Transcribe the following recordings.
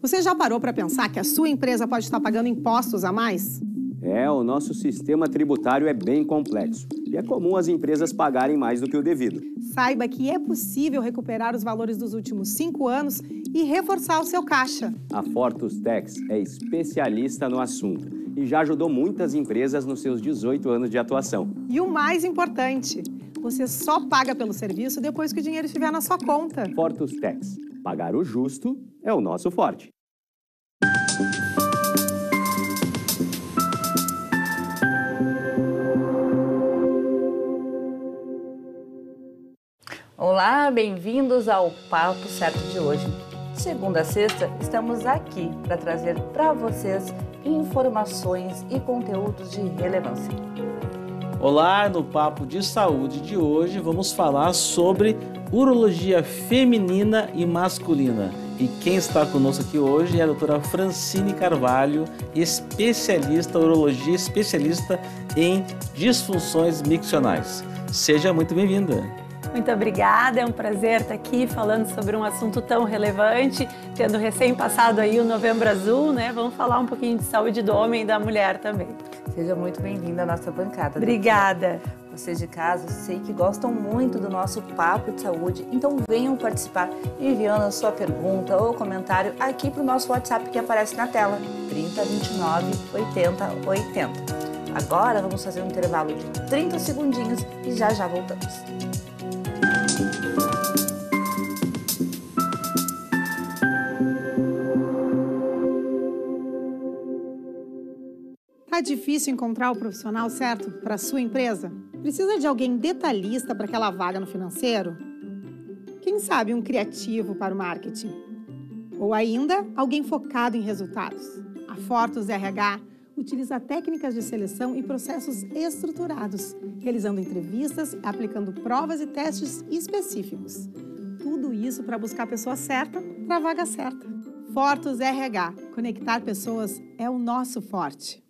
Você já parou para pensar que a sua empresa pode estar pagando impostos a mais? O nosso sistema tributário é bem complexo e é comum as empresas pagarem mais do que o devido. Saiba que é possível recuperar os valores dos últimos 5 anos e reforçar o seu caixa. A Fortus Tax é especialista no assunto e já ajudou muitas empresas nos seus 18 anos de atuação. E o mais importante, você só paga pelo serviço depois que o dinheiro estiver na sua conta. Fortus Tax. Pagar o justo é o nosso forte. Olá, bem-vindos ao Papo Certo de hoje. De segunda a sexta, estamos aqui para trazer para vocês informações e conteúdos de relevância. Olá, no Papo de Saúde de hoje vamos falar sobre urologia feminina e masculina. E quem está conosco aqui hoje é a doutora Francine Carvalho, especialista, urologia especialista em disfunções miccionais. Seja muito bem-vinda. Muito obrigada, é um prazer estar aqui falando sobre um assunto tão relevante, tendo recém passado aí o Novembro Azul, né? Vamos falar um pouquinho de saúde do homem e da mulher também. Seja muito bem-vinda à nossa bancada. Obrigada. Vocês de casa, sei que gostam muito do nosso Papo de Saúde, então venham participar enviando a sua pergunta ou comentário aqui para o nosso WhatsApp que aparece na tela, 3029 80 80. Agora vamos fazer um intervalo de 30 segundinhos e já voltamos. Tá difícil encontrar o profissional certo para a sua empresa? Precisa de alguém detalhista para aquela vaga no financeiro? Quem sabe um criativo para o marketing? Ou ainda, alguém focado em resultados? A Fortus RH utiliza técnicas de seleção e processos estruturados, realizando entrevistas, aplicando provas e testes específicos. Tudo isso para buscar a pessoa certa para a vaga certa. Fortus RH. Conectar pessoas é o nosso forte.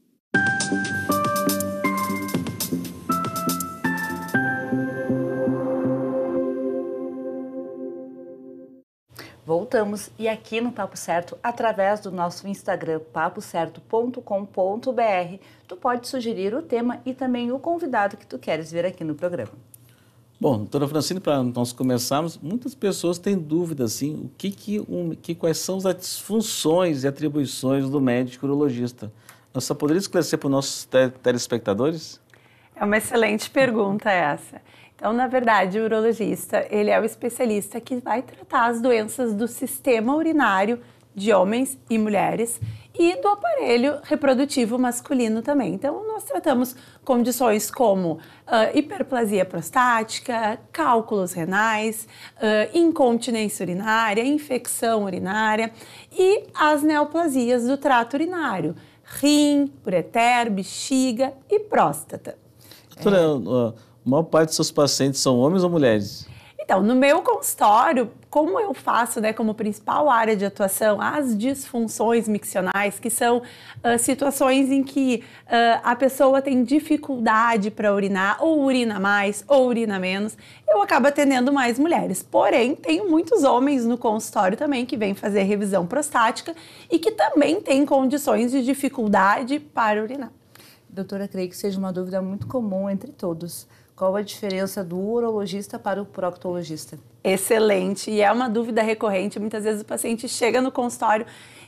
Voltamos e aqui no Papo Certo, através do nosso Instagram, papocerto.com.br, tu pode sugerir o tema e também o convidado que tu queres ver aqui no programa. Bom, doutora Francine, para nós começarmos, muitas pessoas têm dúvida, assim, quais são as funções e atribuições do médico urologista. Nós só poderia esclarecer para os nossos telespectadores? É uma excelente pergunta essa. Então, na verdade, o urologista, ele é o especialista que vai tratar as doenças do sistema urinário de homens e mulheres e do aparelho reprodutivo masculino também. Então, nós tratamos condições como hiperplasia prostática, cálculos renais, incontinência urinária, infecção urinária e as neoplasias do trato urinário, rim, ureter, bexiga e próstata. Doutora, a maior parte dos seus pacientes são homens ou mulheres? Então, no meu consultório, como eu faço, como principal área de atuação, as disfunções miccionais, que são situações em que a pessoa tem dificuldade para urinar, ou urina mais, ou urina menos, eu acabo atendendo mais mulheres. Porém, tenho muitos homens no consultório também que vêm fazer revisão prostática e que também têm condições de dificuldade para urinar. Doutora, creio que seja uma dúvida muito comum entre todos. Qual a diferença do urologista para o proctologista? Excelente, e é uma dúvida recorrente. Muitas vezes o paciente chega no consultório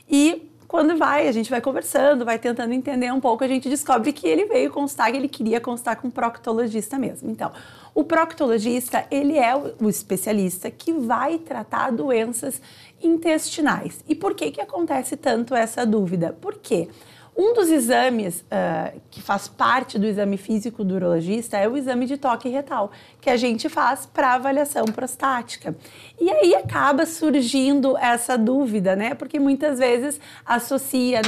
e quando a gente vai conversando, vai tentando entender um pouco, a gente descobre que ele veio consultar, que ele queria consultar com um proctologista mesmo. Então, o proctologista, ele é o especialista que vai tratar doenças intestinais. E por que acontece tanto essa dúvida? Por quê? Um dos exames que faz parte do exame físico do urologista é o exame de toque retal, que a gente faz para avaliação prostática. E aí acaba surgindo essa dúvida, Porque muitas vezes associa,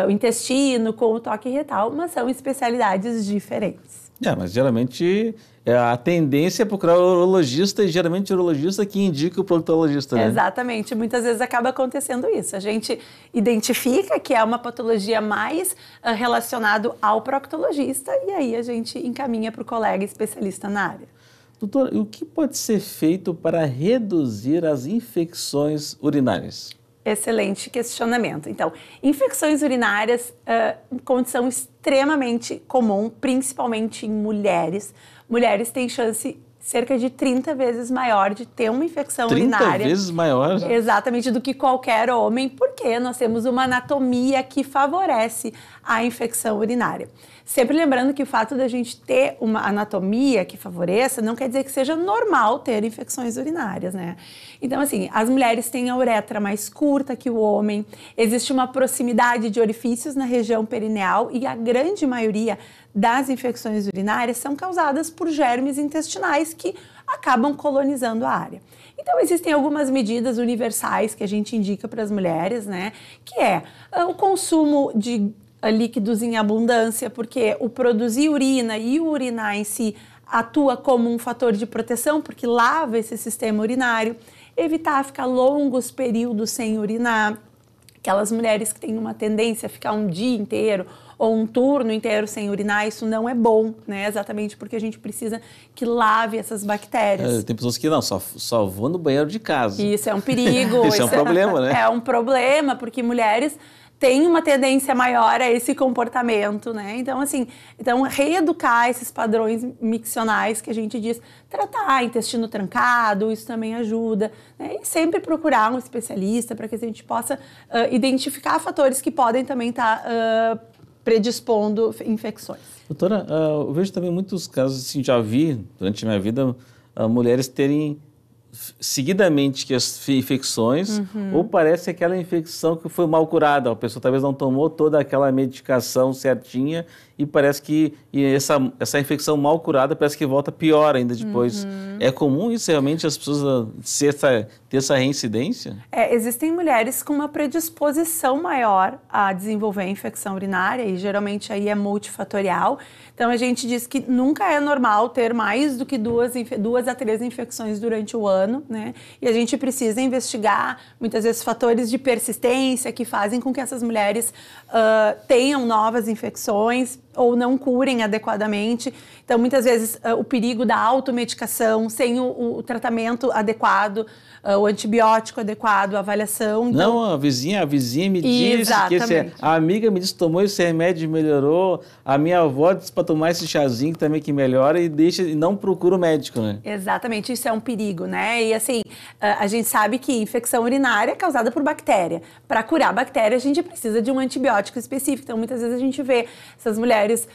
o intestino com o toque retal, mas são especialidades diferentes. Mas geralmente a tendência é procurar o urologista e geralmente o urologista que indica o proctologista, né? Exatamente, muitas vezes acaba acontecendo isso. A gente identifica que é uma patologia mais relacionada ao proctologista e aí a gente encaminha para o colega especialista na área. Doutor, o que pode ser feito para reduzir as infecções urinárias? Excelente questionamento. Então, infecções urinárias, condição extremamente comum, principalmente em mulheres. Mulheres têm chance cerca de 30 vezes maior de ter uma infecção 30 urinária. 30 vezes maior? Exatamente, do que qualquer homem, porque nós temos uma anatomia que favorece a infecção urinária. Sempre lembrando que o fato da gente ter uma anatomia que favoreça não quer dizer que seja normal ter infecções urinárias, né? Então, assim, as mulheres têm a uretra mais curta que o homem, existe uma proximidade de orifícios na região perineal e a grande maioria das infecções urinárias são causadas por germes intestinais que acabam colonizando a área. Então, existem algumas medidas universais que a gente indica para as mulheres, né? Que é o consumo de líquidos em abundância, porque o produzir urina e o urinar em si atua como um fator de proteção, porque lava esse sistema urinário, evitar ficar longos períodos sem urinar, aquelas mulheres que têm uma tendência a ficar um dia inteiro ou um turno inteiro sem urinar, isso não é bom, né? Exatamente porque a gente precisa que lave essas bactérias. Tem pessoas que não, só vou no banheiro de casa. Isso é um perigo. Isso é um problema, né? É um problema, porque mulheres têm uma tendência maior a esse comportamento, né? Então, assim, reeducar esses padrões miccionais que a gente diz, tratar intestino trancado, isso também ajuda, né? E sempre procurar um especialista para que a gente possa identificar fatores que podem também estar predispondo infecções. Doutora, eu vejo também muitos casos, assim, já vi durante a minha vida, mulheres terem seguidamente que as infecções, ou parece aquela infecção que foi mal curada, a pessoa talvez não tomou toda aquela medicação certinha e parece que essa infecção mal curada parece que volta pior ainda depois. É comum isso realmente, as pessoas ter essa reincidência? Existem mulheres com uma predisposição maior a desenvolver a infecção urinária e geralmente aí é multifatorial. Então a gente diz que nunca é normal ter mais do que 2 a 3 infecções durante o ano, né? E a gente precisa investigar muitas vezes fatores de persistência que fazem com que essas mulheres tenham novas infecções ou não curem adequadamente. Então, muitas vezes, o perigo da automedicação, sem o tratamento adequado, o antibiótico adequado, a avaliação. Então... Não, a vizinha me disse que a amiga me disse que tomou esse remédio e melhorou, a minha avó disse para tomar esse chazinho também que melhora e não procura o médico, né? Exatamente, isso é um perigo, né? E assim, a gente sabe que infecção urinária é causada por bactéria. Para curar a bactéria, a gente precisa de um antibiótico específico. Então, muitas vezes a gente vê essas mulheres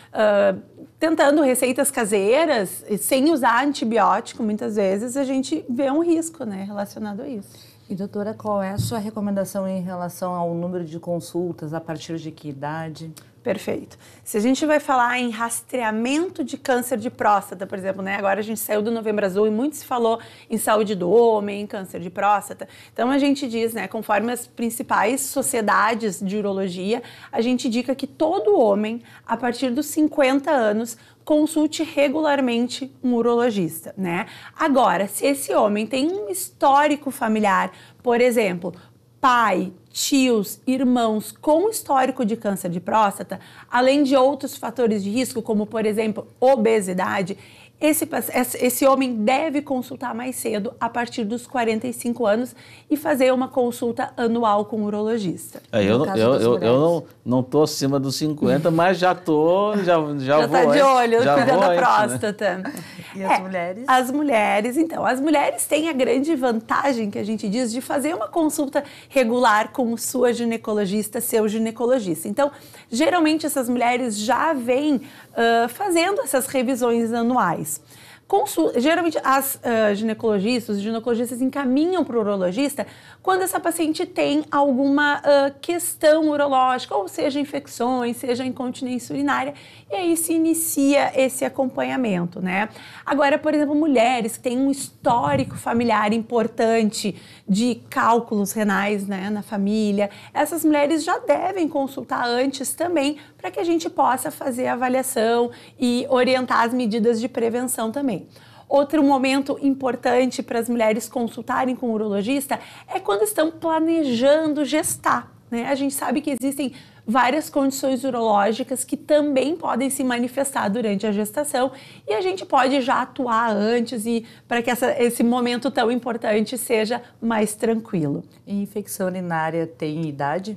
tentando receitas caseiras sem usar antibiótico, muitas vezes a gente vê um risco, né, relacionado a isso. E doutora, qual é a sua recomendação em relação ao número de consultas, a partir de que idade? Perfeito. Se a gente vai falar em rastreamento de câncer de próstata, por exemplo, né? Agora a gente saiu do Novembro Azul e muito se falou em saúde do homem, em câncer de próstata. Então a gente diz, né, conforme as principais sociedades de urologia, a gente indica que todo homem, a partir dos 50 anos, consulte regularmente um urologista, né? Agora, se esse homem tem um histórico familiar, por exemplo, pai, tios, irmãos com histórico de câncer de próstata, além de outros fatores de risco, como, por exemplo, obesidade, esse homem deve consultar mais cedo, a partir dos 45 anos, e fazer uma consulta anual com o urologista. Eu não tô acima dos 50, mas já vou tá de olho, cuidando da próstata. Né? E as mulheres? As mulheres têm a grande vantagem, que a gente diz, de fazer uma consulta regular com sua ginecologista, seu ginecologista. Então, geralmente essas mulheres já vêm fazendo essas revisões anuais. Geralmente, os ginecologistas encaminham para o urologista quando essa paciente tem alguma questão urológica, ou seja, infecções, seja incontinência urinária, e aí se inicia esse acompanhamento, né? Agora, por exemplo, mulheres que têm um histórico familiar importante de cálculos renais, né, na família, essas mulheres já devem consultar antes também, para que a gente possa fazer a avaliação e orientar as medidas de prevenção também. Outro momento importante para as mulheres consultarem com o urologista é quando estão planejando gestar, né? A gente sabe que existem várias condições urológicas que também podem se manifestar durante a gestação e a gente pode já atuar antes e para que esse momento tão importante seja mais tranquilo. E infecção urinária tem idade?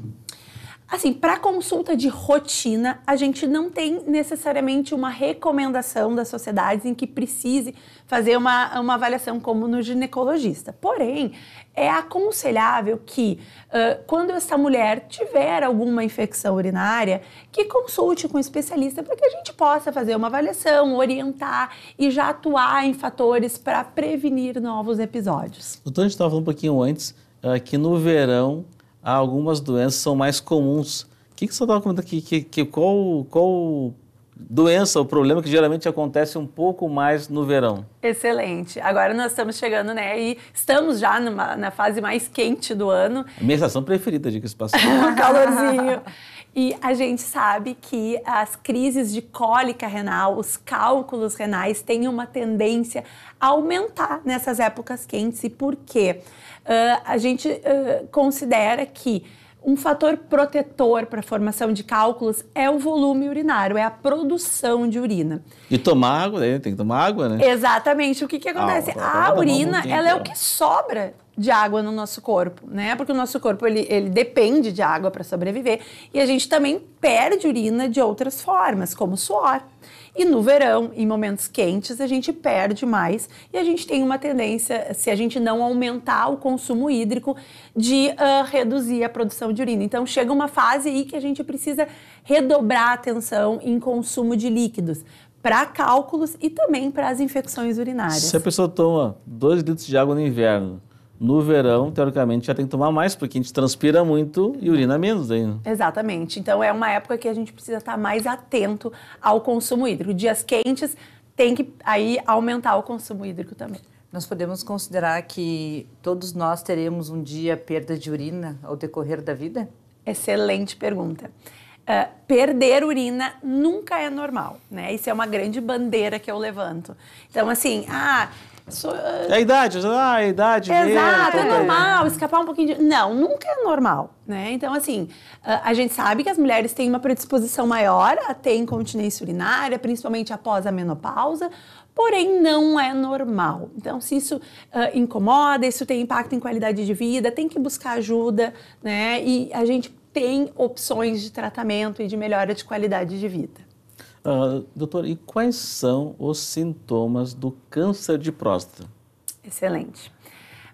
Assim, para consulta de rotina, a gente não tem necessariamente uma recomendação das sociedades em que precise fazer uma avaliação como no ginecologista. Porém, é aconselhável que quando essa mulher tiver alguma infecção urinária, que consulte com um especialista para que a gente possa fazer uma avaliação, orientar e já atuar em fatores para prevenir novos episódios. Doutor, a gente estava falando um pouquinho antes que no verão algumas doenças são mais comuns. O que você estava comentando aqui? Qual doença ou problema que geralmente acontece um pouco mais no verão? Excelente. Agora nós estamos chegando, né? E estamos já na fase mais quente do ano. A minha estação preferida, diga-se passagem. Um calorzinho. E a gente sabe que as crises de cólica renal, os cálculos renais têm uma tendência a aumentar nessas épocas quentes. E por quê? A gente considera que um fator protetor para a formação de cálculos é o volume urinário, é a produção de urina. E tomar água, né? Tem que tomar água, né? Exatamente. O que acontece? A urina, ela é o que sobra de água no nosso corpo, né? Porque o nosso corpo, ele depende de água para sobreviver e a gente também perde urina de outras formas, como suor. E no verão, em momentos quentes, a gente perde mais e a gente tem uma tendência, se a gente não aumentar o consumo hídrico, de reduzir a produção de urina. Então, chega uma fase aí que a gente precisa redobrar a atenção em consumo de líquidos para cálculos e também para as infecções urinárias. Se a pessoa toma 2 litros de água no inverno, no verão, teoricamente, já tem que tomar mais, porque a gente transpira muito e urina menos aí, né? Exatamente. Então, é uma época que a gente precisa estar mais atento ao consumo hídrico. Dias quentes, tem que aí aumentar o consumo hídrico também. Nós podemos considerar que todos nós teremos um dia perda de urina ao decorrer da vida? Excelente pergunta. Perder urina nunca é normal, né? Isso é uma grande bandeira que eu levanto. Então, assim, É a idade, a idade. Exato, é normal escapar um pouquinho de... Não, nunca é normal, né? Então, assim, a gente sabe que as mulheres têm uma predisposição maior a ter incontinência urinária, principalmente após a menopausa, porém não é normal. Então, se isso incomoda, isso tem impacto em qualidade de vida, tem que buscar ajuda, né? E a gente tem opções de tratamento e de melhora de qualidade de vida. Doutor, e quais são os sintomas do câncer de próstata? Excelente.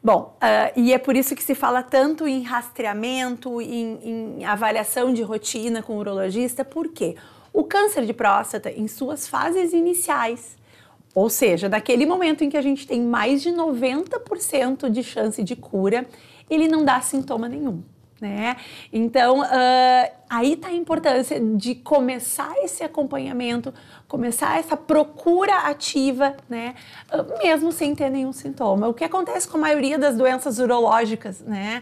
Bom, e é por isso que se fala tanto em rastreamento, em avaliação de rotina com o urologista, porque o câncer de próstata, em suas fases iniciais, ou seja, naquele momento em que a gente tem mais de 90% de chance de cura, ele não dá sintoma nenhum, né? Então, aí está a importância de começar esse acompanhamento, começar essa procura ativa, né? Mesmo sem ter nenhum sintoma. O que acontece com a maioria das doenças urológicas, né?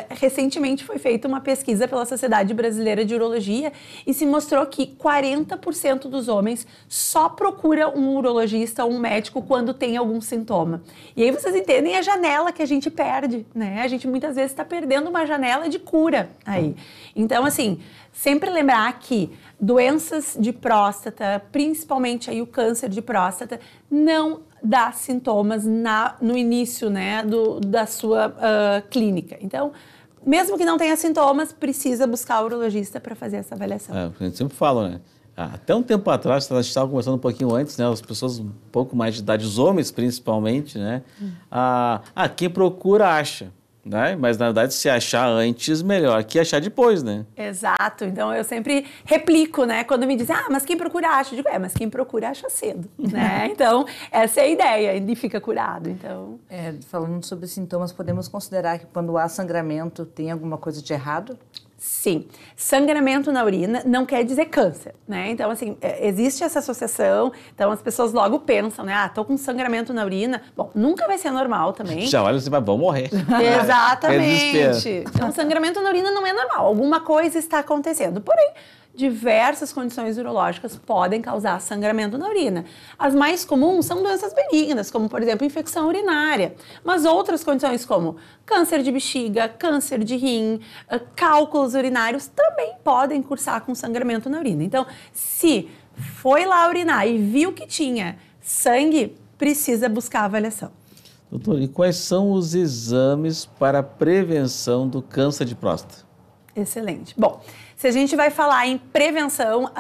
Recentemente foi feita uma pesquisa pela Sociedade Brasileira de Urologia e se mostrou que 40% dos homens só procuram um urologista ou um médico quando tem algum sintoma. E aí vocês entendem a janela que a gente perde, né? A gente muitas vezes está perdendo uma janela de cura aí. Então, assim, sempre lembrar que doenças de próstata, principalmente aí o câncer de próstata, não dá sintomas no início, né, da sua clínica. Então, mesmo que não tenha sintomas, precisa buscar o urologista para fazer essa avaliação. A gente sempre fala, né? Até um tempo atrás, a gente estava conversando um pouquinho antes, né? As pessoas um pouco mais de idade, os homens principalmente, né? Quem procura acha. Né? Mas, na verdade, se achar antes, melhor que achar depois, né? Exato. Então, eu sempre replico, né? Quando me dizem, mas quem procura acha. Eu digo, mas quem procura acha cedo, né? Então, essa é a ideia. Ele fica curado, então... Falando sobre sintomas, podemos considerar que quando há sangramento, tem alguma coisa de errado? Sim. Sangramento na urina não quer dizer câncer, né? Então, assim, existe essa associação, então as pessoas logo pensam, né? Tô com sangramento na urina. Bom, nunca vai ser normal também. Já olha assim, mas vão morrer. Exatamente. Então, sangramento na urina não é normal. Alguma coisa está acontecendo. Porém, diversas condições urológicas podem causar sangramento na urina. As mais comuns são doenças benignas, como, por exemplo, infecção urinária. Mas outras condições como câncer de bexiga, câncer de rim, cálculos urinários também podem cursar com sangramento na urina. Então, se foi lá urinar e viu que tinha sangue, precisa buscar avaliação. Doutor, e quais são os exames para a prevenção do câncer de próstata? Excelente. Bom, se a gente vai falar em prevenção,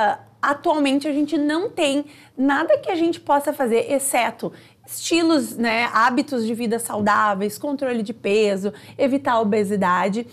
atualmente a gente não tem nada que a gente possa fazer, exceto estilos, né, hábitos de vida saudáveis, controle de peso, evitar a obesidade,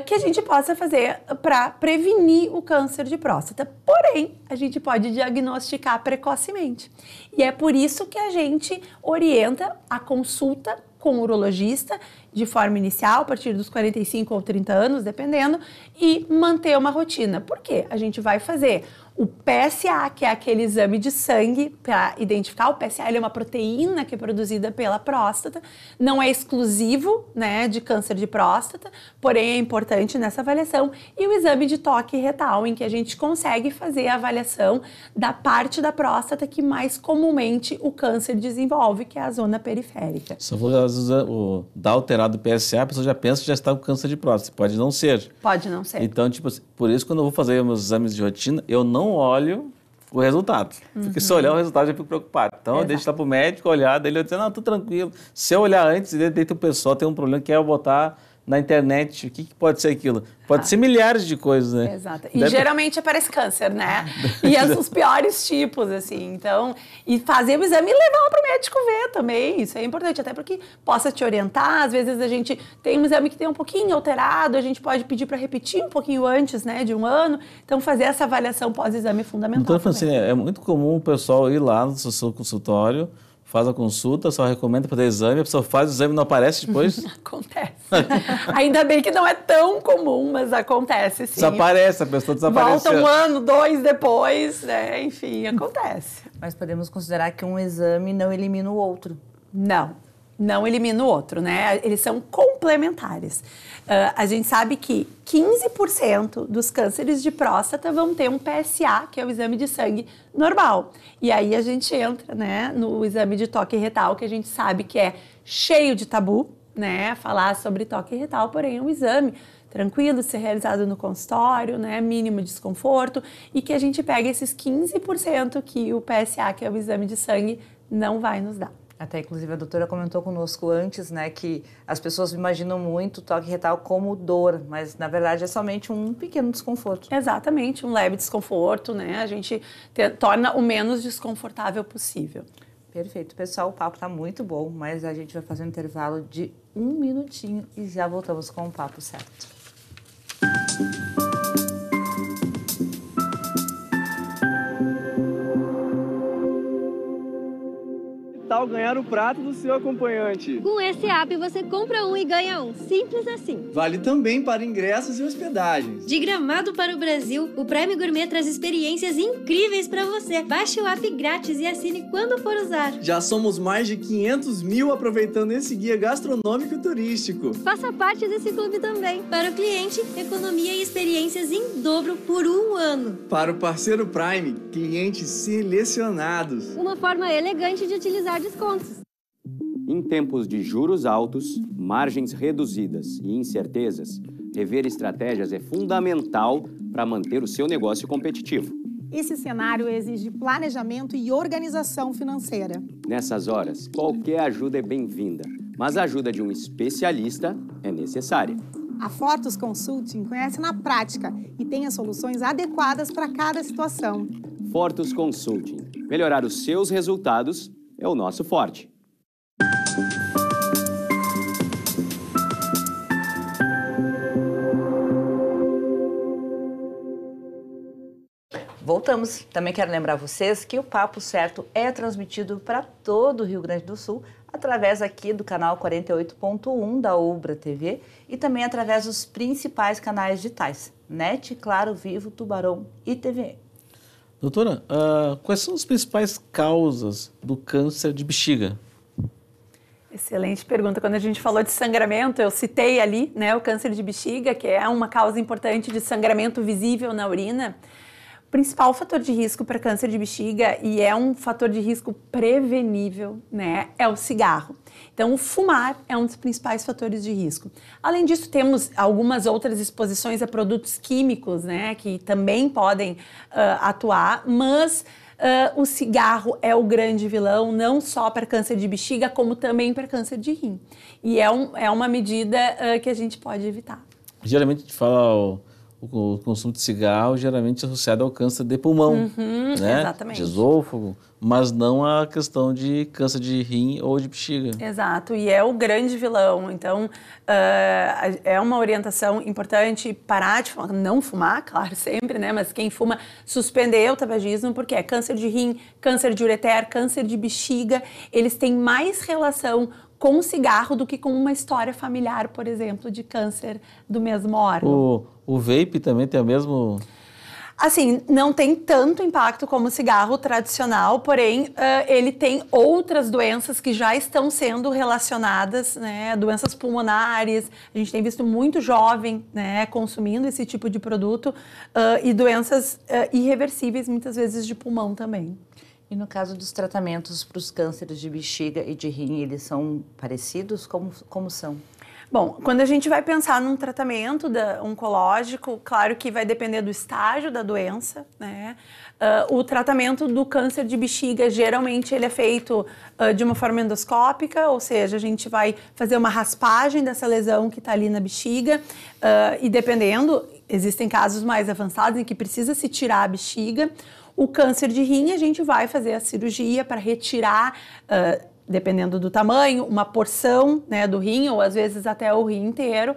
que a gente possa fazer para prevenir o câncer de próstata. Porém, a gente pode diagnosticar precocemente. E é por isso que a gente orienta a consulta com o urologista de forma inicial, a partir dos 45 ou 30 anos, dependendo, e manter uma rotina. Por quê? A gente vai fazer o PSA, que é aquele exame de sangue para identificar. O PSA ele é uma proteína que é produzida pela próstata, não é exclusivo, né, de câncer de próstata, porém é importante nessa avaliação. E o exame de toque retal, em que a gente consegue fazer a avaliação da parte da próstata que mais comumente o câncer desenvolve, que é a zona periférica. Se eu for dar alterado o PSA, a pessoa já pensa que já está com câncer de próstata. Pode não ser. Pode não ser. Então, tipo, por isso, quando eu vou fazer meus exames de rotina, eu não olho o resultado. Porque se eu olhar o resultado, eu já fico preocupado. Então, eu deixo lá pro médico olhar, daí ele vai dizer, não, tô tranquilo. Se eu olhar antes, daí o pessoal tem um problema que é eu botar na internet, o que pode ser aquilo? Pode ser milhares de coisas, né? Exato. E geralmente aparece câncer, né? E os piores tipos, assim. Então, e fazer o exame e levar para o médico ver também. Isso é importante, até porque possa te orientar. Às vezes a gente tem um exame que tem um pouquinho alterado, a gente pode pedir para repetir um pouquinho antes, né, de um ano. Então, fazer essa avaliação pós-exame é fundamental. Doutora Francine, é muito comum o pessoal ir lá no seu consultório, faz a consulta, só recomenda para fazer exame, a pessoa faz o exame e não aparece depois? Acontece. Ainda bem que não é tão comum, mas acontece sim. Desaparece, a pessoa desaparece. Volta um ano, 2 depois, né? Enfim, acontece. Mas podemos considerar que um exame não elimina o outro. Não elimina o outro, né? Eles são complementares. A gente sabe que 15% dos cânceres de próstata vão ter um PSA, que é o exame de sangue normal. E aí a gente entra, né, no exame de toque retal, que a gente sabe que é cheio de tabu, né? Falar sobre toque retal, porém é um exame tranquilo, ser realizado no consultório, né? Mínimo desconforto, e que a gente pega esses 15% que o PSA, que é o exame de sangue, não vai nos dar. Até, inclusive, a doutora comentou conosco antes, né, que as pessoas imaginam muito o toque retal como dor, mas, na verdade, é somente um pequeno desconforto. Exatamente, um leve desconforto, né? A gente torna o menos desconfortável possível. Perfeito. Pessoal, o papo está muito bom, mas a gente vai fazer um intervalo de 1 minutinho e já voltamos com o papo certo. Tal ganhar o prato do seu acompanhante. Com esse app você compra um e ganha um. Simples assim. Vale também para ingressos e hospedagens. De Gramado para o Brasil, o Prime Gourmet traz experiências incríveis para você. Baixe o app grátis e assine quando for usar. Já somos mais de 500 mil aproveitando esse guia gastronômico e turístico. Faça parte desse clube também. Para o cliente, economia e experiências em dobro por 1 ano. Para o parceiro Prime, clientes selecionados. Uma forma elegante de utilizar descontos. Em tempos de juros altos, margens reduzidas e incertezas, rever estratégias é fundamental para manter o seu negócio competitivo. Esse cenário exige planejamento e organização financeira. Nessas horas, qualquer ajuda é bem-vinda, mas a ajuda de um especialista é necessária. A Fortus Consulting conhece na prática e tem as soluções adequadas para cada situação. Fortus Consulting. Melhorar os seus resultados é o nosso forte. Voltamos. Também quero lembrar vocês que o Papo Certo é transmitido para todo o Rio Grande do Sul através aqui do canal 48.1 da Ubra TV e também através dos principais canais digitais, NET, Claro, Vivo, Tubarão e TVE. Doutora, quais são as principais causas do câncer de bexiga? Excelente pergunta. Quando a gente falou de sangramento, eu citei ali, né, o câncer de bexiga, que é uma causa importante de sangramento visível na urina. O principal fator de risco para câncer de bexiga, e é um fator de risco prevenível, né, é o cigarro. Então, o fumar é um dos principais fatores de risco. Além disso, temos algumas outras exposições a produtos químicos, né, que também podem atuar, mas o cigarro é o grande vilão, não só para câncer de bexiga, como também para câncer de rim. E é uma medida que a gente pode evitar. Geralmente a gente fala o consumo de cigarro geralmente associado ao câncer de pulmão, né? Exatamente. De esôfago, mas não a questão de câncer de rim ou de bexiga. Exato, e é o grande vilão. Então, é uma orientação importante parar de fumar, não fumar, claro, sempre, né? Mas quem fuma, suspender o tabagismo, porque é câncer de rim, câncer de ureter, câncer de bexiga, eles têm mais relação com o cigarro do que com uma história familiar, por exemplo, de câncer do mesmo órgão. O vape também tem o mesmo... Assim, não tem tanto impacto como o cigarro tradicional, porém, ele tem outras doenças que já estão sendo relacionadas, né? Doenças pulmonares, a gente tem visto muito jovem, né, consumindo esse tipo de produto, e doenças irreversíveis, muitas vezes de pulmão também. E no caso dos tratamentos para os cânceres de bexiga e de rim, eles são parecidos? Como são? Bom, quando a gente vai pensar num tratamento oncológico, claro que vai depender do estágio da doença, né? O tratamento do câncer de bexiga, geralmente ele é feito de uma forma endoscópica, ou seja, a gente vai fazer uma raspagem dessa lesão que está ali na bexiga, e dependendo, existem casos mais avançados em que precisa se tirar a bexiga. O câncer de rim, a gente vai fazer a cirurgia para retirar, dependendo do tamanho, uma porção, né, do rim, ou às vezes até o rim inteiro,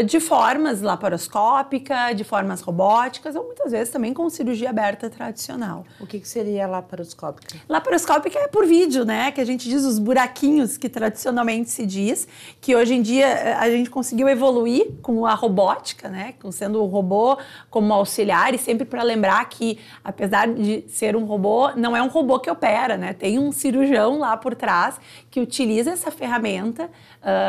de formas laparoscópica, de formas robóticas, ou muitas vezes também com cirurgia aberta tradicional. O que seria laparoscópica? Laparoscópica é por vídeo, né, que a gente diz os buraquinhos que tradicionalmente se diz, que hoje em dia a gente conseguiu evoluir com a robótica, né, sendo o robô como auxiliar, e sempre para lembrar que, apesar de ser um robô, não é um robô que opera, né, tem um cirurgião lá por trás que utiliza essa ferramenta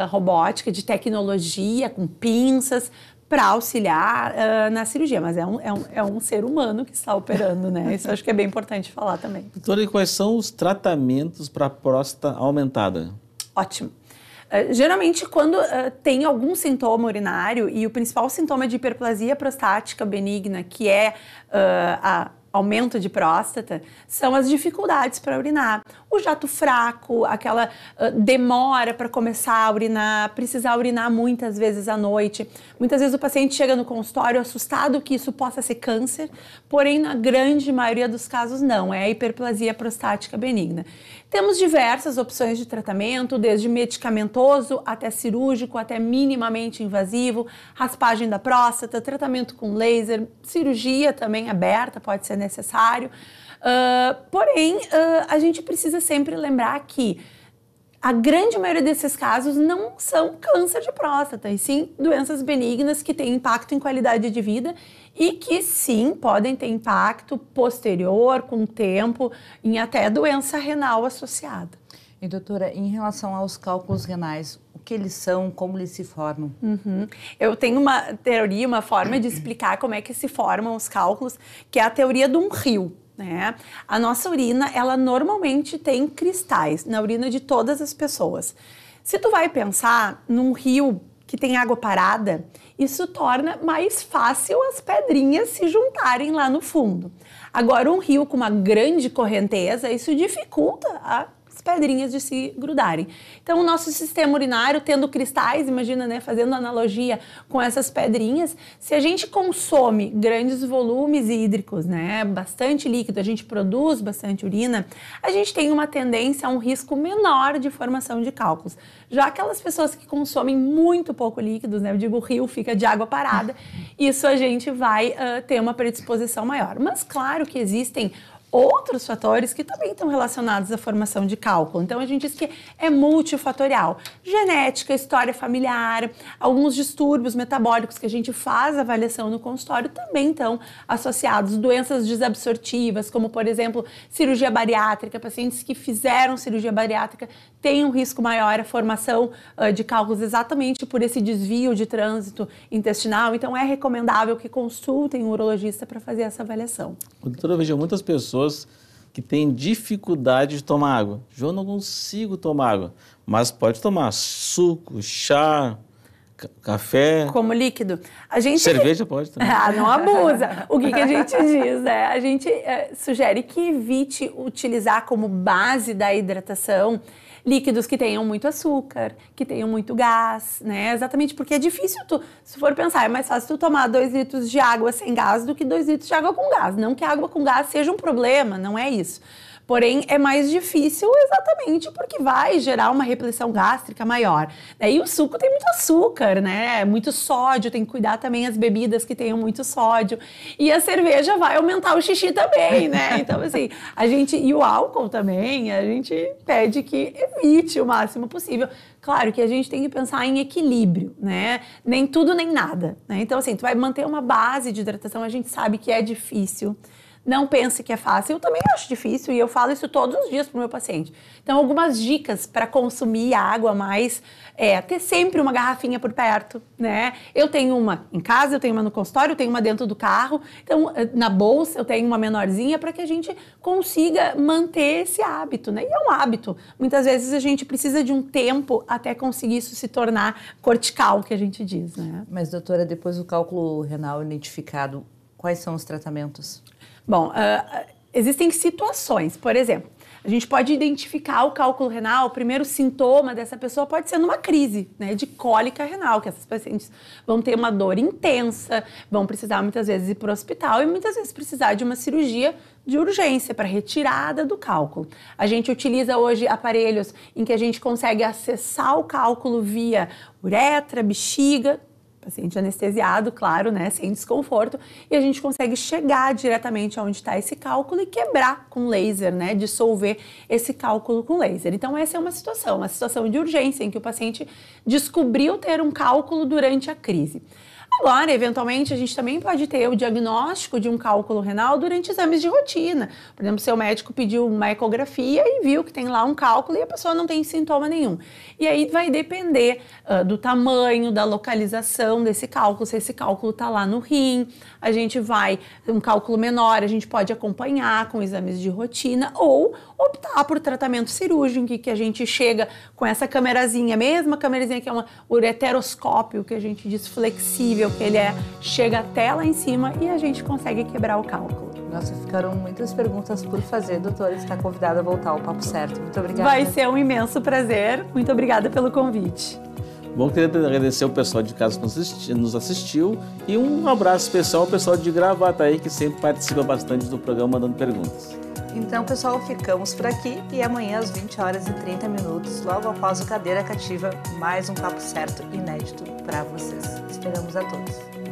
robótica de tecnologia, com pinças, para auxiliar na cirurgia, mas é um ser humano que está operando, né? Isso eu acho que é bem importante falar também. Doutora, e quais são os tratamentos para a próstata aumentada? Ótimo. Geralmente, quando tem algum sintoma urinário, e o principal sintoma de hiperplasia prostática benigna, que é aumento de próstata, são as dificuldades para urinar. O jato fraco, aquela demora para começar a urinar, precisar urinar muitas vezes à noite. Muitas vezes o paciente chega no consultório assustado que isso possa ser câncer, porém na grande maioria dos casos não, é a hiperplasia prostática benigna. Temos diversas opções de tratamento, desde medicamentoso até cirúrgico, até minimamente invasivo, raspagem da próstata, tratamento com laser, cirurgia também aberta pode ser necessário. Porém, a gente precisa sempre lembrar que a grande maioria desses casos não são câncer de próstata, e sim doenças benignas que têm impacto em qualidade de vida e que sim podem ter impacto posterior, com o tempo, em até doença renal associada. E doutora, em relação aos cálculos renais, o que eles são, como eles se formam? Eu tenho uma teoria, uma forma de explicar como é que se formam os cálculos, que é a teoria de um rio. Né? A nossa urina, ela normalmente tem cristais na urina de todas as pessoas. Se tu vai pensar num rio que tem água parada, isso torna mais fácil as pedrinhas se juntarem lá no fundo. Agora, um rio com uma grande correnteza, isso dificulta as pedrinhas de se grudarem. Então, o nosso sistema urinário, tendo cristais, imagina, né, fazendo analogia com essas pedrinhas, se a gente consome grandes volumes hídricos, né, bastante líquido, a gente produz bastante urina, a gente tem uma tendência a um risco menor de formação de cálculos. Já aquelas pessoas que consomem muito pouco líquidos, né, eu digo o rio fica de água parada, isso a gente vai ter uma predisposição maior. Mas claro que existem outros fatores que também estão relacionados à formação de cálculo. Então, a gente diz que é multifatorial. Genética, história familiar, alguns distúrbios metabólicos que a gente faz avaliação no consultório também estão associados. Doenças desabsortivas, como, por exemplo, cirurgia bariátrica. Pacientes que fizeram cirurgia bariátrica têm um risco maior à formação de cálculos exatamente por esse desvio de trânsito intestinal. Então, é recomendável que consultem um urologista para fazer essa avaliação. Doutora, eu vejo muitas pessoas que têm dificuldade de tomar água. João, não consigo tomar água, mas pode tomar suco, chá, café. Como líquido. A gente... Cerveja pode também. Não abusa. O que a gente diz, né? A gente sugere que evite utilizar como base da hidratação líquidos que tenham muito açúcar, que tenham muito gás, né? Exatamente porque é difícil se for pensar, é mais fácil tu tomar 2 litros de água sem gás do que 2 litros de água com gás. Não que a água com gás seja um problema, não é isso. Porém, é mais difícil exatamente porque vai gerar uma repressão gástrica maior. E o suco tem muito açúcar, né? Muito sódio, tem que cuidar também as bebidas que tenham muito sódio. E a cerveja vai aumentar o xixi também, né? Então, assim, e o álcool também, a gente pede que evite o máximo possível. Claro que a gente tem que pensar em equilíbrio, né? Nem tudo, nem nada, né? Então, assim, tu vai manter uma base de hidratação, a gente sabe que é difícil. Não pense que é fácil, eu também acho difícil e eu falo isso todos os dias para o meu paciente. Então, algumas dicas para consumir água mais ter sempre uma garrafinha por perto, né? Eu tenho uma em casa, eu tenho uma no consultório, eu tenho uma dentro do carro, então na bolsa eu tenho uma menorzinha para que a gente consiga manter esse hábito, né? E é um hábito. Muitas vezes a gente precisa de um tempo até conseguir isso se tornar cortical, que a gente diz, né? Mas, doutora, depois do cálculo renal identificado, quais são os tratamentos? Bom, existem situações, por exemplo, a gente pode identificar o cálculo renal, o primeiro sintoma dessa pessoa pode ser numa crise, né, de cólica renal, que essas pacientes vão ter uma dor intensa, vão precisar muitas vezes ir para o hospital e muitas vezes precisar de uma cirurgia de urgência para retirada do cálculo. A gente utiliza hoje aparelhos em que a gente consegue acessar o cálculo via uretra, bexiga, paciente anestesiado, claro, né, sem desconforto, e a gente consegue chegar diretamente aonde está esse cálculo e quebrar com laser, né, dissolver esse cálculo com laser. Então essa é uma situação de urgência em que o paciente descobriu ter um cálculo durante a crise. Agora, eventualmente, a gente também pode ter o diagnóstico de um cálculo renal durante exames de rotina. Por exemplo, seu médico pediu uma ecografia e viu que tem lá um cálculo e a pessoa não tem sintoma nenhum. E aí vai depender do tamanho, da localização desse cálculo, se esse cálculo está lá no rim, a gente vai, um cálculo menor, a gente pode acompanhar com exames de rotina ou optar por tratamento cirúrgico, que a gente chega com essa camerazinha, a mesma camerazinha que é o ureteroscópio, que a gente diz flexível, que ele chega até lá em cima e a gente consegue quebrar o cálculo. Nossa, ficaram muitas perguntas por fazer, doutora. Está convidada a voltar ao Papo Certo. Muito obrigada. Vai ser um imenso prazer. Muito obrigada pelo convite. Bom, queria agradecer o pessoal de casa que nos assistiu e um abraço especial ao pessoal de Gravataí, que sempre participa bastante do programa mandando perguntas. Então, pessoal, ficamos por aqui e amanhã às 20h30, logo após o Cadeira Cativa, mais um Papo Certo inédito para vocês. Esperamos a todos.